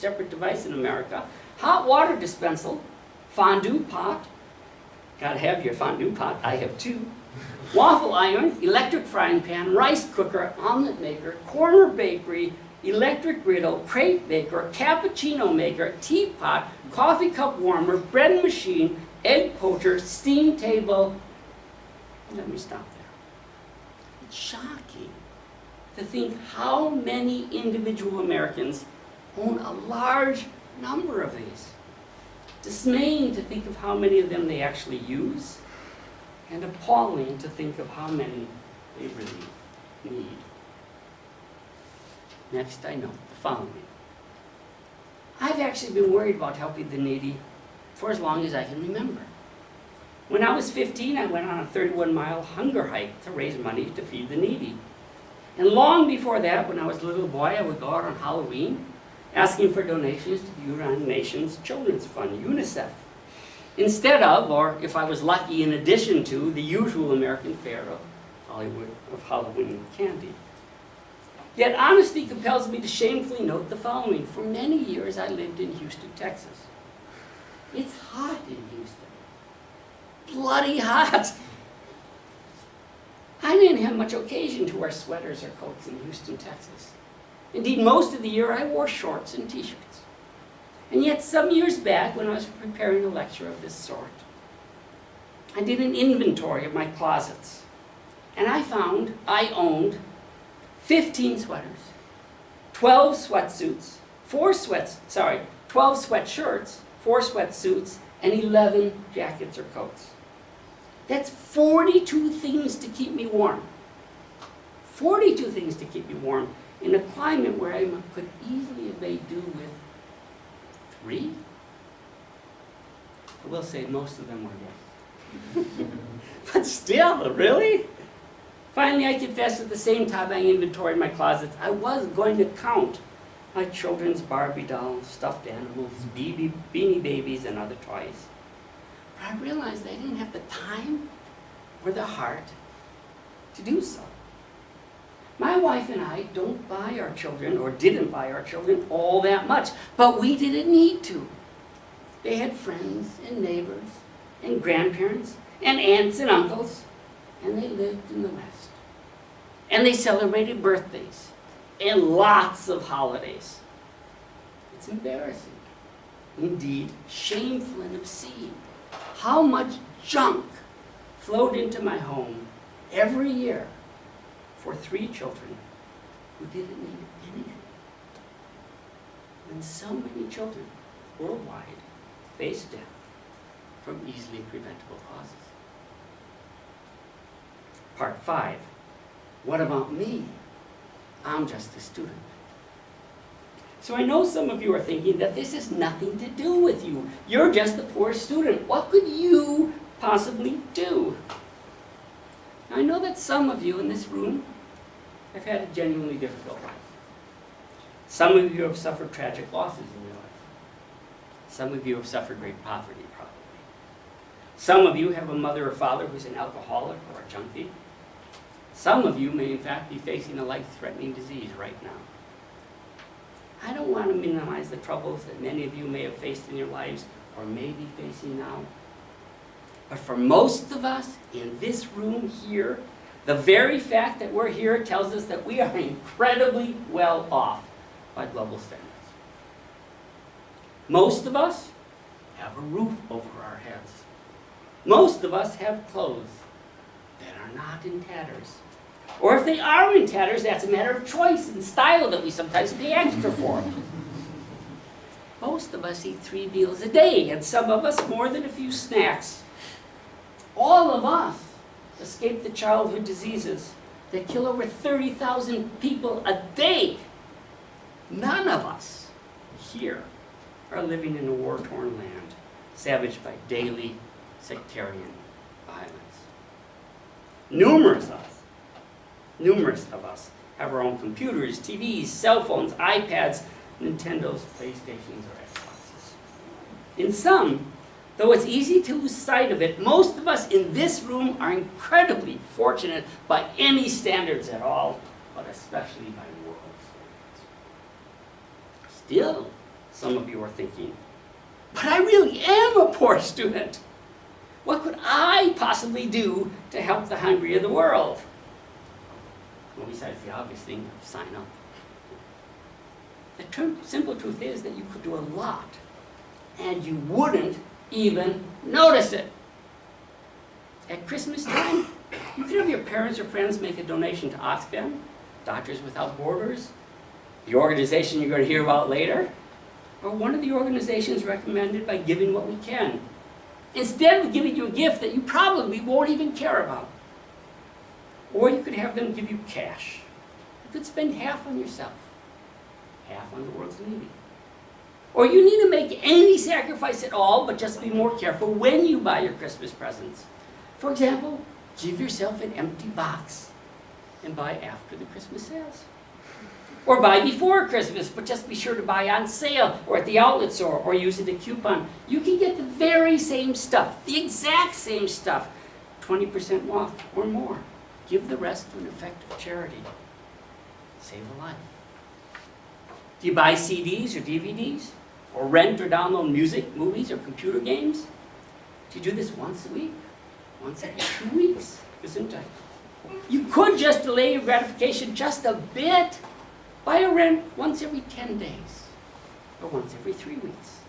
separate device in America. Hot water dispensal, fondue pot, gotta have your fondue pot, I have two. Waffle iron, electric frying pan, rice cooker, omelet maker, corner bakery, electric griddle, crepe baker, cappuccino maker, teapot, coffee cup warmer, bread machine, egg poacher, steam table. Let me stop there. It's shocking to think how many individual Americans own a large number of these. Dismaying to think of how many of them they actually use, and appalling to think of how many they really need. Next, I note the following. I've actually been worried about helping the needy for as long as I can remember. When I was 15, I went on a 31-mile hunger hike to raise money to feed the needy. And long before that, when I was a little boy, I would go out on Halloween asking for donations to the United Nations Children's Fund, UNICEF, instead of, or if I was lucky, in addition to, the usual American fare of Hollywood of Halloween candy. Yet honesty compels me to shamefully note the following. For many years I lived in Houston, Texas. It's hot in Houston. Bloody hot. I didn't have much occasion to wear sweaters or coats in Houston, Texas. Indeed, most of the year I wore shorts and t-shirts. And yet some years back, when I was preparing a lecture of this sort, I did an inventory of my closets. And I found I owned 15 sweaters, 12 sweatsuits, 12 sweatshirts, 4 sweatsuits, and 11 jackets or coats. That's 42 things to keep me warm. 42 things to keep me warm in a climate where I could easily have made do with 3. I will say most of them were yes. But still, really? Finally, I confessed at the same time I inventoried my closets, I was going to count my children's Barbie dolls, stuffed animals, beanie babies, and other toys. But I realized I didn't have the time or the heart to do so. My wife and I don't buy our children, or didn't buy our children, all that much, but we didn't need to. They had friends and neighbors and grandparents and aunts and uncles, and they lived in the West. And they celebrated birthdays and lots of holidays. It's embarrassing, indeed shameful and obscene, how much junk flowed into my home every year for 3 children who didn't need anything. When so many children worldwide face death from easily preventable causes. Part 5. What about me? I'm just a student. So I know some of you are thinking that this has nothing to do with you. You're just a poor student. What could you possibly do? Now, I know that some of you in this room have had a genuinely difficult life. Some of you have suffered tragic losses in your life. Some of you have suffered great poverty, probably. Some of you have a mother or father who's an alcoholic or a junkie. Some of you may in fact be facing a life-threatening disease right now. I don't want to minimize the troubles that many of you may have faced in your lives or may be facing now. But for most of us in this room here, the very fact that we're here tells us that we are incredibly well off by global standards. Most of us have a roof over our heads. Most of us have clothes that are not in tatters. Or if they are in tatters, that's a matter of choice and style that we sometimes pay extra for. Most of us eat 3 meals a day, and some of us more than a few snacks. All of us escape the childhood diseases that kill over 30,000 people a day. None of us here are living in a war-torn land, savaged by daily sectarian violence. Numerous of us have our own computers, TVs, cell phones, iPads, Nintendos, PlayStations, or Xboxes. In sum, though it's easy to lose sight of it, most of us in this room are incredibly fortunate by any standards at all, but especially by world standards. Still, Some of you are thinking, but I really am a poor student. What could I possibly do to help the hungry of the world? Well, besides the obvious thing, sign up. The simple truth is that you could do a lot, and you wouldn't even notice it. At Christmas time, you could have your parents or friends make a donation to Oxfam, Doctors Without Borders, the organization you're going to hear about later, or one of the organizations recommended by Giving What We Can, instead of giving you a gift that you probably won't even care about. Or you could have them give you cash. You could spend half on yourself, half on the world's needy. Or you need to make any sacrifice at all, but just be more careful when you buy your Christmas presents. For example, give yourself an empty box and buy after the Christmas sales. Or buy before Christmas, but just be sure to buy on sale or at the outlet store or using a coupon. You can get the very same stuff, the exact same stuff, 20% off or more. Give the rest to an effective charity. Save a life. Do you buy CDs or DVDs? Or rent or download music, movies, or computer games? Do you do this once a week? Once every 2 weeks? Gesundheit. You could just delay your gratification just a bit. Buy a rent once every 10 days. Or once every 3 weeks.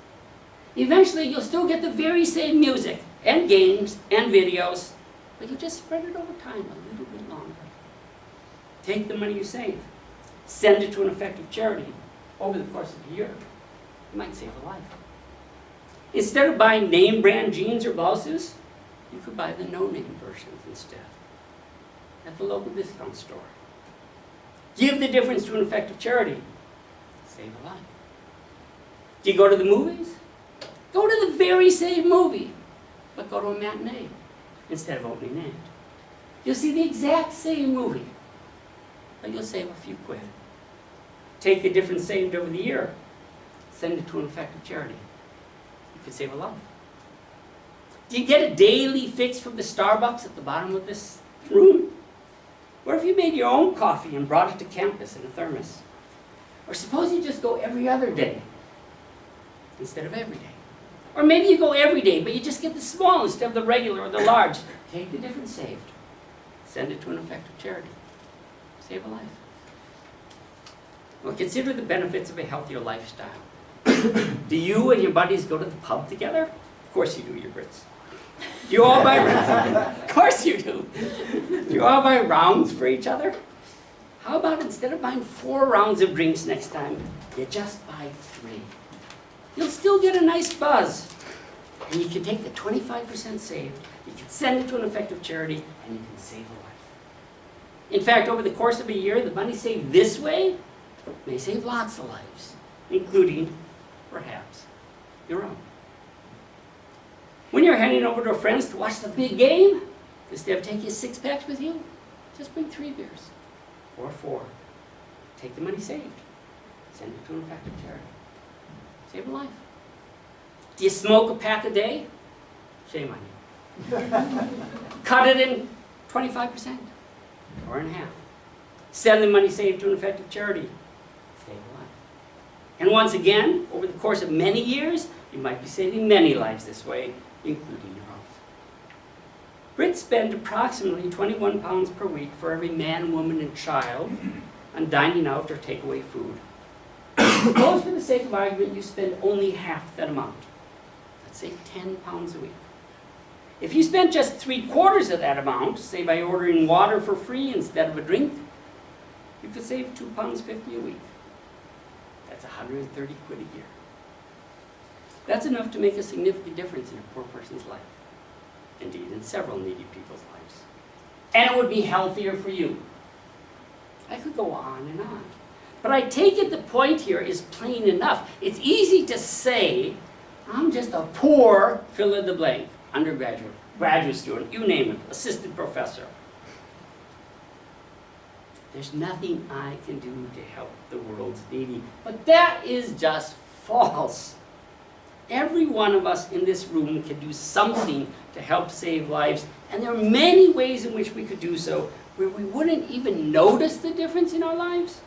Eventually, you'll still get the very same music, and games, and videos, but you just spread it over time a little bit longer. Take the money you save. Send it to an effective charity over the course of a year. You might save a life. Instead of buying name brand jeans or blouses, you could buy the no-name versions instead at the local discount store. Give the difference to an effective charity. Save a life. Do you go to the movies? Go to the very same movie, but go to a matinee instead of opening night. You'll see the exact same movie, but you'll save a few quid. Take the difference saved over the year. Send it to an effective charity. You could save a life. Do you get a daily fix from the Starbucks at the bottom of this room? Or if you made your own coffee and brought it to campus in a thermos? Or suppose you just go every other day instead of every day. Or maybe you go every day, but you just get the small instead of the regular or the large. Take the difference saved. Send it to an effective charity. Save a life. Well, consider the benefits of a healthier lifestyle. Do you and your buddies go to the pub together? Of course you do, you Brits. Do you all buy Of course you do. Do you all buy rounds for each other? How about instead of buying 4 rounds of drinks next time, you just buy 3? You'll still get a nice buzz. And you can take the 25% saved, you can send it to an effective charity, and you can save a life. In fact, over the course of a year, the money saved this way may save lots of lives, including, perhaps, your own. When you're heading over to a friend's to watch the big game, instead of taking 6 packs with you, just bring 3 beers, or 4. Take the money saved, send it to an effective charity. Save a life. Do you smoke a pack a day? Shame on you. Cut it in 25%, or in half. Send the money saved to an effective charity. Save a life. And once again, over the course of many years, you might be saving many lives this way, including your own. Brits spend approximately 21 pounds per week for every man, woman, and child on dining out or takeaway food. Suppose for the sake of argument you spend only half that amount. Let's say 10 pounds a week. If you spent just 3/4 of that amount, say by ordering water for free instead of a drink, you could save £2.50 a week. That's 130 quid a year. That's enough to make a significant difference in a poor person's life. Indeed, in several needy people's lives. And it would be healthier for you. I could go on and on. But I take it the point here is plain enough. It's easy to say, I'm just a poor fill in the blank, undergraduate, graduate student, you name it, assistant professor. There's nothing I can do to help the world's needy. But that is just false. Every one of us in this room can do something to help save lives, and there are many ways in which we could do so where we wouldn't even notice the difference in our lives.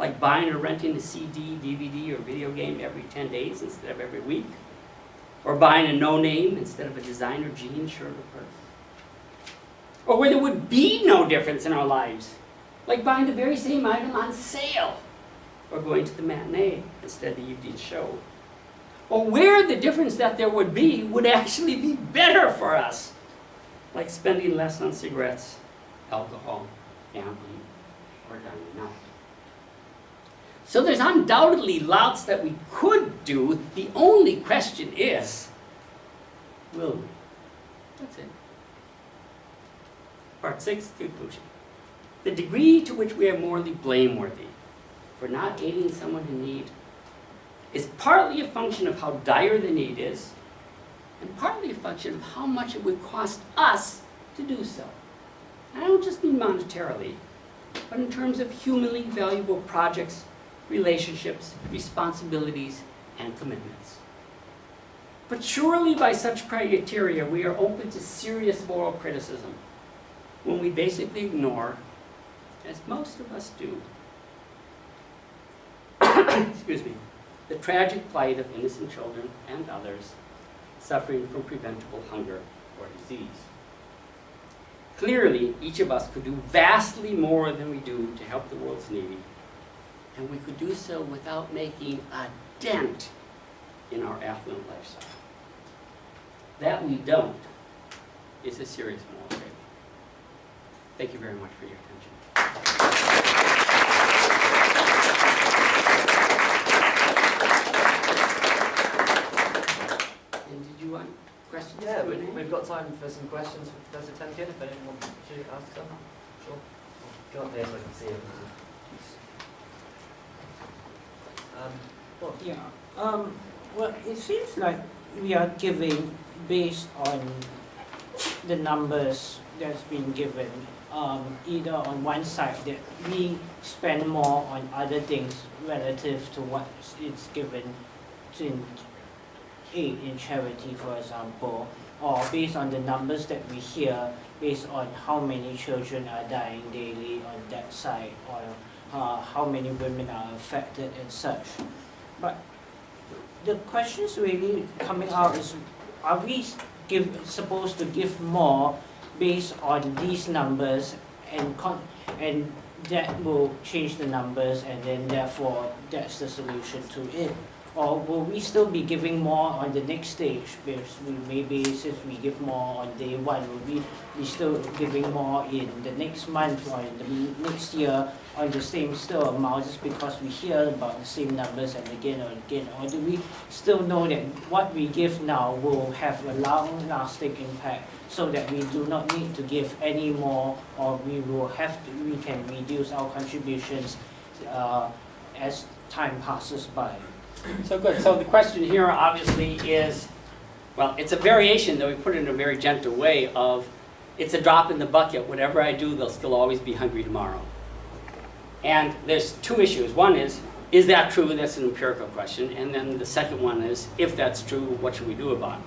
like buying or renting a CD, DVD, or video game every 10 days instead of every week, or buying a no-name instead of a designer jean shirt or purse, or where there would be no difference in our lives, like buying the very same item on sale, or going to the matinee instead of the evening show, or where the difference that there would be would actually be better for us, like spending less on cigarettes, alcohol, gambling, or dining out. So there's undoubtedly lots that we could do. The only question is, will we? That's it. Part 6, conclusion. The degree to which we are morally blameworthy for not aiding someone in need is partly a function of how dire the need is, and partly a function of how much it would cost us to do so. And I don't just mean monetarily, but in terms of humanly valuable projects, relationships, responsibilities, and commitments. But surely by such criteria, we are open to serious moral criticism when we basically ignore, as most of us do, excuse me, the tragic plight of innocent children and others suffering from preventable hunger or disease. Clearly, each of us could do vastly more than we do to help the world's needy, and we could do so without making a dent in our affluent lifestyle. That we don't is a serious moral failing. Thank you very much for your attention. And did you want questions? Yeah, we've got time for some questions for Professor Tenkin, if anyone wants to ask some. Sure. Go up there so I can see it. Well, Yeah. Well, it seems like we are giving based on the numbers that's been given. Either on one side that we spend more on other things relative to what is given in aid in charity, for example, or based on the numbers that we hear, based on how many children are dying daily on that side, or how many women are affected and such. But the questions really coming out is, are we supposed to give more based on these numbers, and that will change the numbers, and then therefore that's the solution to it? Or will we still be giving more on the next stage? Because maybe since we give more on day one, will we be still giving more in the next month or in the next year on the same still amount, just because we hear about the same numbers and again? Or do we still know that what we give now will have a long-lasting impact, so that we do not need to give any more, or we can reduce our contributions as time passes by? So good. So the question here obviously is, well, it's a variation, though we put it in a very gentle way, of it's a drop in the bucket. Whatever I do, they'll still always be hungry tomorrow. And there's two issues. One is that true? That's an empirical question. And then the second one is, if that's true, what should we do about it?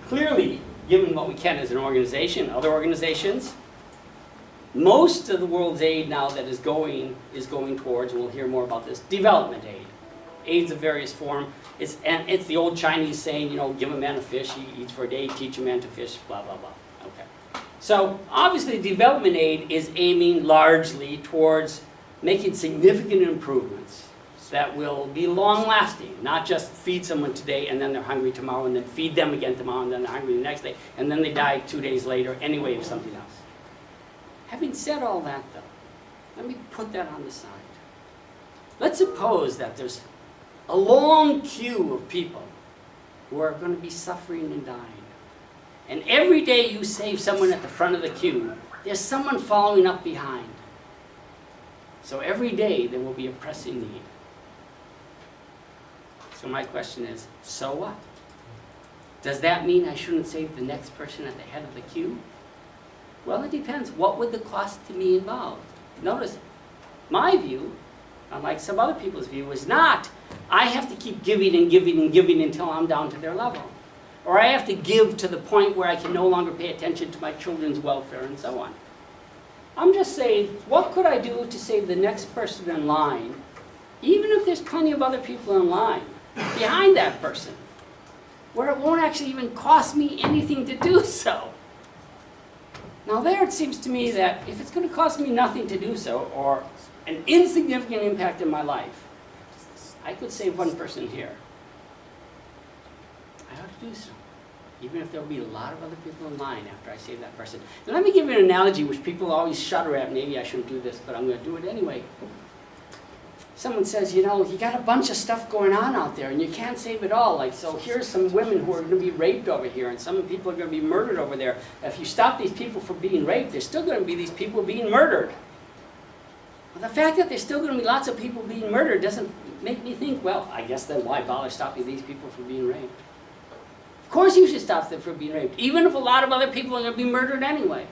Clearly, given what we can as an organization, other organizations, most of the world's aid now that is going towards, and we'll hear more about this, development aid. Aids of various form. It's the old Chinese saying, give a man a fish, he eats for a day, teach a man to fish, blah, blah, blah. Okay. So obviously development aid is aiming largely towards making significant improvements that will be long-lasting, not just feed someone today and then they're hungry tomorrow, and then feed them again tomorrow and then they're hungry the next day, and then they die 2 days later anyway of something else. Having said all that, though, let me put that on the side. Let's suppose that there's a long queue of people who are going to be suffering and dying. And every day you save someone at the front of the queue, there's someone following up behind. So every day there will be a pressing need. So my question is, so what? Does that mean I shouldn't save the next person at the head of the queue? Well, it depends. What would the cost to me involve? Notice, my view, unlike some other people's view, is not, I have to keep giving and giving and giving until I'm down to their level. Or I have to give to the point where I can no longer pay attention to my children's welfare and so on. I'm just saying, what could I do to save the next person in line even if there's plenty of other people in line behind that person, where it won't actually even cost me anything to do so. Now there it seems to me that if it's going to cost me nothing to do so, or an insignificant impact in my life, I could save one person here. I ought to do so, even if there'll be a lot of other people in line after I save that person. And let me give you an analogy which people always shudder at. Maybe I shouldn't do this, but I'm going to do it anyway. Someone says, you know, you got a bunch of stuff going on out there and you can't save it all. Like, so here's some women who are going to be raped over here and some people are going to be murdered over there. If you stop these people from being raped, there's still going to be these people being murdered. Well, the fact that there's still going to be lots of people being murdered doesn't make me think, well, I guess then why bother stopping these people from being raped? Of course you should stop them from being raped, even if a lot of other people are going to be murdered anyway.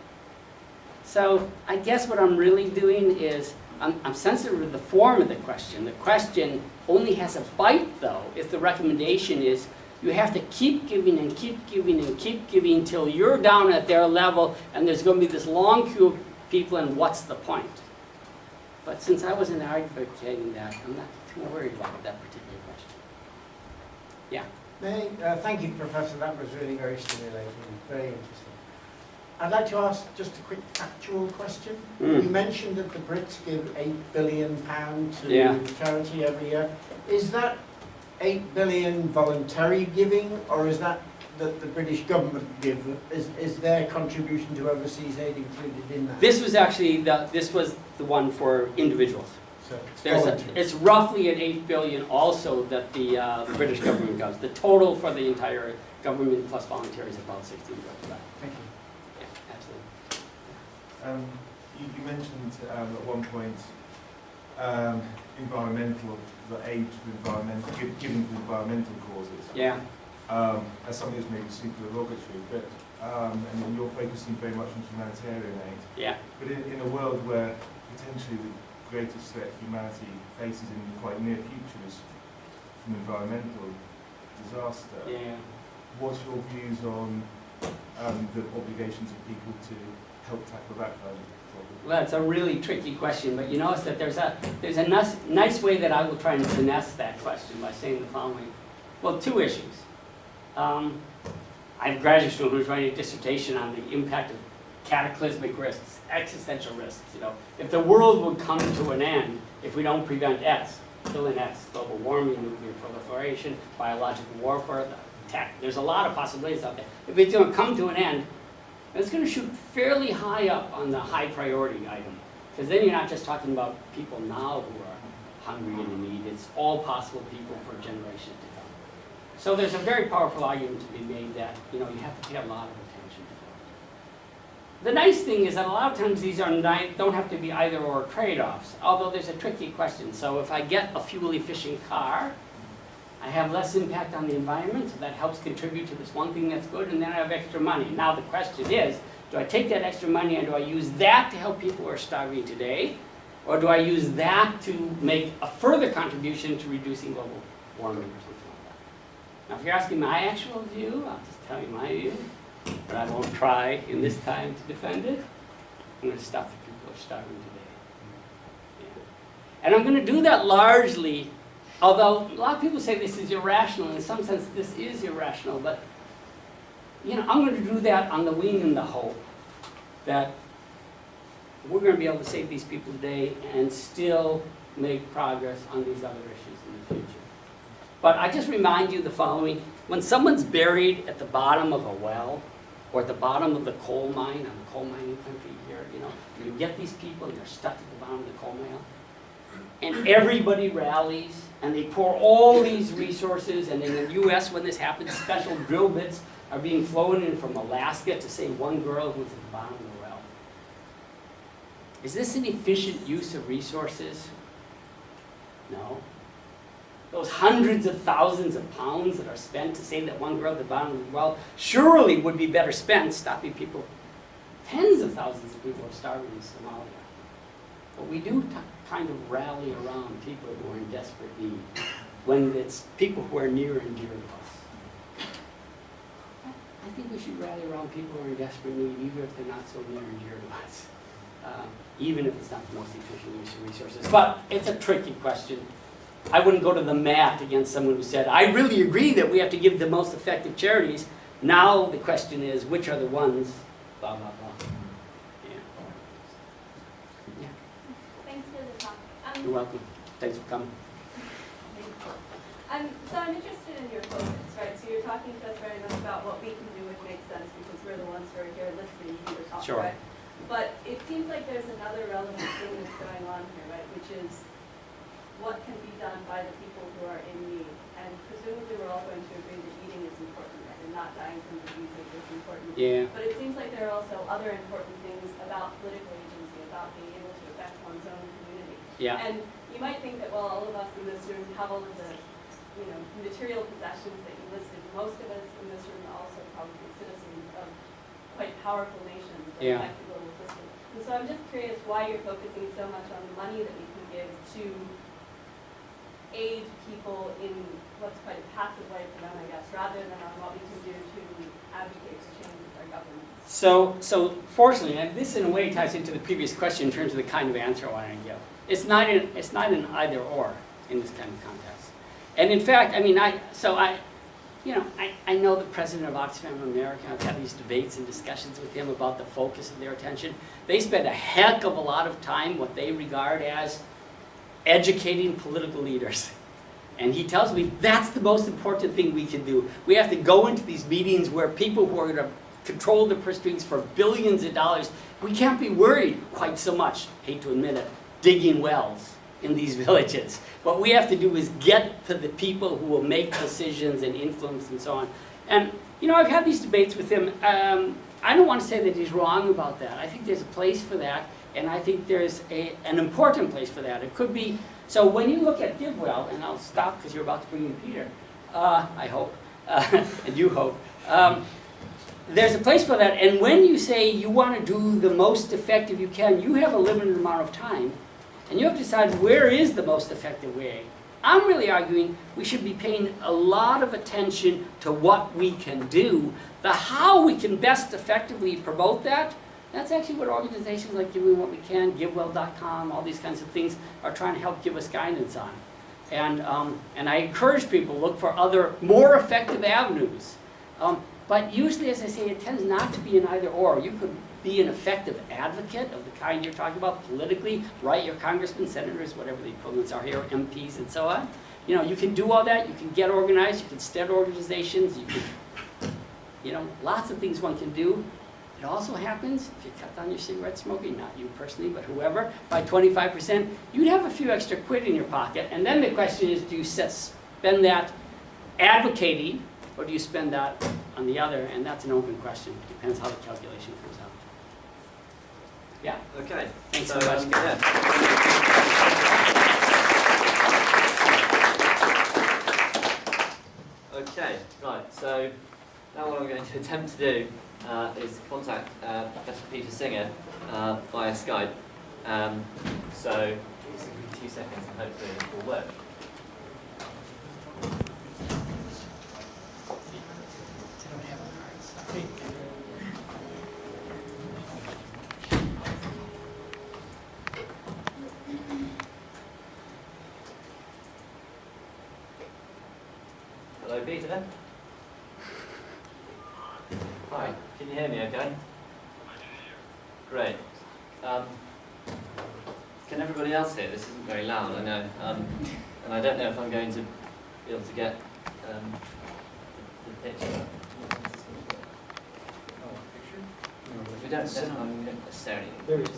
So I guess what I'm really doing is I'm sensitive to the form of the question. The question only has a bite, though, if the recommendation is you have to keep giving and keep giving and keep giving until you're down at their level and there's going to be this long queue of people, and what's the point? But since I wasn't advocating that, I'm not too worried about that particular question. Yeah. Thank you, Professor. That was really very stimulating, very interesting. I'd like to ask just a quick factual question. You mentioned that the Brits give £8 billion to charity every year. Is that 8 billion voluntary giving, or is that the British government give? Is their contribution to overseas aid included in that? This was actually this was the one for individuals. So it's voluntary. It's roughly an 8 billion also that the British government gives. The total for the entire government plus voluntary is about 16 billion. Thank you. Yeah, absolutely. You mentioned at one point environmental, the aid to environmental, given to environmental causes. Yeah. As something that's maybe super derogatory, but and you're focusing very much on humanitarian aid. Yeah. But in a world where potentially the greatest threat humanity faces in the quite near future is from environmental disaster. Yeah. What's your views on the obligations of people to help tackle that kind of problem? Well, it's a really tricky question, but you notice that there's a nice way that I will try and finesse that question by saying the following. Well, two issues. I have a graduate student who's writing a dissertation on the impact of cataclysmic risks, existential risks. You know, if the world would come to an end if we don't prevent S, fill in S, global warming, nuclear proliferation, biological warfare, tech. There's a lot of possibilities out there. If it's going to come to an end, it's going to shoot fairly high up on the high priority item. Because then you're not just talking about people now who are hungry and in need. It's all possible people for generations to come. So there's a very powerful argument to be made that, you know, you have to pay a lot of attention to it. The nice thing is that a lot of times these don't have to be either or trade-offs, although there's a tricky question. So if I get a fuel-efficient car, I have less impact on the environment, so that helps contribute to this one thing that's good, and then I have extra money. Now the question is, do I take that extra money and do I use that to help people who are starving today, or do I use that to make a further contribution to reducing global warming or something like that? Now if you're asking my actual view, I'll just tell you my view, but I won't try in this time to defend it. I'm going to stop the people who are starving today. Yeah. And I'm going to do that largely. Although a lot of people say this is irrational, in some sense this is irrational, but you know, I'm going to do that on the wing and the hope that we're going to be able to save these people today and still make progress on these other issues in the future. But I just remind you the following. When someone's buried at the bottom of a well or at the bottom of the coal mine, on the coal mining country here, you know, you get these people and they're stuck at the bottom of the coal mine, and everybody rallies, and they pour all these resources, and in the U.S. when this happens, special drill bits are being flown in from Alaska to save one girl who's at the bottom of the well. Is this an efficient use of resources? No. Those hundreds of thousands of pounds that are spent to save that one girl at the bottom of the well surely would be better spent stopping people, tens of thousands of people are starving in Somalia. But we do kind of rally around people who are in desperate need when it's people who are near and dear to us. I think we should rally around people who are in desperate need even if they're not so near and dear to us, even if it's not the most efficient use of resources. But it's a tricky question. I wouldn't go to the mat against someone who said, I really agree that we have to give the most effective charities. Now the question is, which are the ones, blah, blah, blah. Yeah. Thanks for the talk. You're welcome. Thanks for coming. So I'm interested in your focus, right? So you're talking to us very much about what we can do which makes sense because we're the ones who are here listening to you talk, Sure. right? But it seems like there's another relevant thing that's going on here, right? Which is what can be done by the people who are in need. And presumably we're all going to agree that eating is important, right? And not dying from diseases is important. Yeah. But it seems like there are also other important things about political agency, about being able to affect one's own community. Yeah. And you might think that, well, all of us in this room have all of the, material possessions that you listed. Most of us in this room are also probably citizens of quite powerful nations that Yeah. affect the global system. And so I'm just curious why you're focusing so much on the money that we can give to aid people in what's quite a passive way for them, I guess, rather than on what we can do to advocate for change with our government. So fortunately, and this in a way ties into the previous question in terms of the kind of answer I want to give. It's not an either or in this kind of context. And in fact, I know the president of Oxfam America. I've had these debates and discussions with him about the focus of their attention. They spend a heck of a lot of time what they regard as educating political leaders. And he tells me that's the most important thing we can do. We have to go into these meetings where people who are going to control the purse strings for billions of dollars, we can't be worried quite so much, hate to admit it, digging wells in these villages. What we have to do is get to the people who will make decisions and influence and so on. And, I've had these debates with him. I don't want to say that he's wrong about that. I think there's a place for that, and I think there's an important place for that. It could be, so when you look at GiveWell, and I'll stop because you're about to bring in Peter, I hope, and you hope, there's a place for that, and when you say you want to do the most effective you can, you have a limited amount of time, and you have to decide where is the most effective way. I'm really arguing we should be paying a lot of attention to what we can do. The how we can best effectively promote that, that's actually what organizations like Doing What We Can, GiveWell.com, all these kinds of things are trying to help give us guidance on. And I encourage people to look for other, more effective avenues. But usually, as I say, it tends not to be an either or. You could be an effective advocate of the kind you're talking about politically, write your congressmen, senators, whatever the equivalents are here, MPs and so on. You can do all that, you can get organized, you can start organizations, you can, lots of things one can do. It also happens, if you cut down your cigarette smoking, not you personally, but whoever, by 25%, you'd have a few extra quid in your pocket. And then the question is, do you spend that advocating, or do you spend that on the other? And that's an open question. Depends how the calculation comes out. Yeah. Okay. Thanks so much, guys. Okay, right, so now what I'm going to attempt to do is contact Professor Peter Singer via Skype. So just give me 2 seconds and hopefully it will work. Hello, Peter. Hi, can you hear me okay? Great. Can everybody else hear? This isn't very loud, I know. And I don't know if I'm going to be able to get the picture. We don't necessarily. There it is.